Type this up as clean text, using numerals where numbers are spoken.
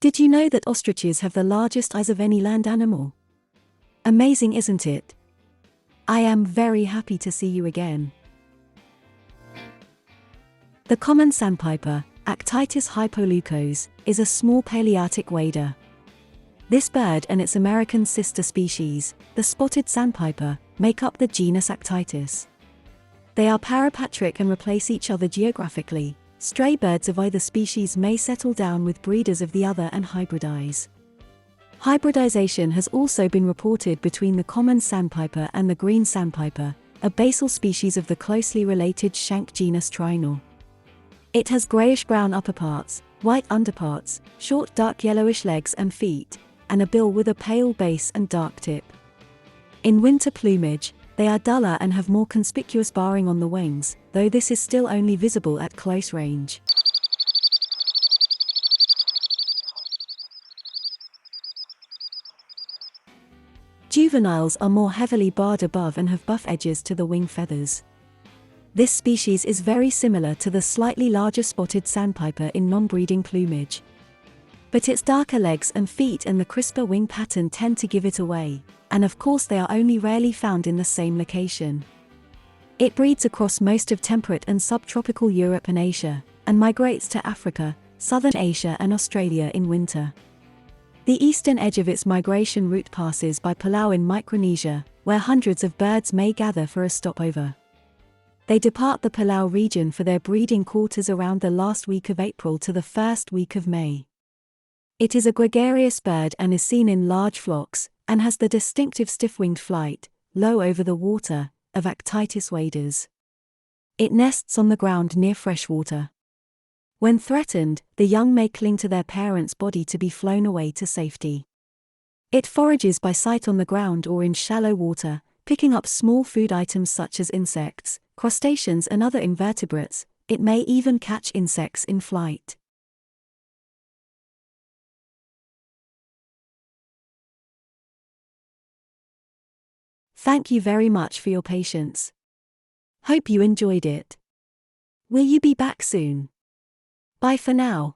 Did you know that ostriches have the largest eyes of any land animal? Amazing, isn't it? I am very happy to see you again. The common sandpiper, Actitis hypoleucos, is a small Palearctic wader. This bird and its American sister species, the spotted sandpiper, make up the genus Actitis. They are parapatric and replace each other geographically. Stray birds of either species may settle down with breeders of the other and hybridize. Hybridization has also been reported between the common sandpiper and the green sandpiper, a basal species of the closely related shank genus Tringa. It has greyish-brown upperparts, white underparts, short dark-yellowish legs and feet, and a bill with a pale base and dark tip. In winter plumage, they are duller and have more conspicuous barring on the wings, though this is still only visible at close range. Juveniles are more heavily barred above and have buff edges to the wing feathers. This species is very similar to the slightly larger spotted sandpiper in non-breeding plumage. But its darker legs and feet and the crisper wing pattern tend to give it away, and of course they are only rarely found in the same location. It breeds across most of temperate and subtropical Europe and Asia, and migrates to Africa, southern Asia and Australia in winter. The eastern edge of its migration route passes by Palau in Micronesia, where hundreds of birds may gather for a stopover. They depart the Palau region for their breeding quarters around the last week of April to the first week of May. It is a gregarious bird and is seen in large flocks, and has the distinctive stiff-winged flight, low over the water, of Actitis waders. It nests on the ground near fresh water. When threatened, the young may cling to their parent's body to be flown away to safety. It forages by sight on the ground or in shallow water, picking up small food items such as insects, crustaceans and other invertebrates. It may even catch insects in flight. Thank you very much for your patience. Hope you enjoyed it. Will you be back soon? Bye for now.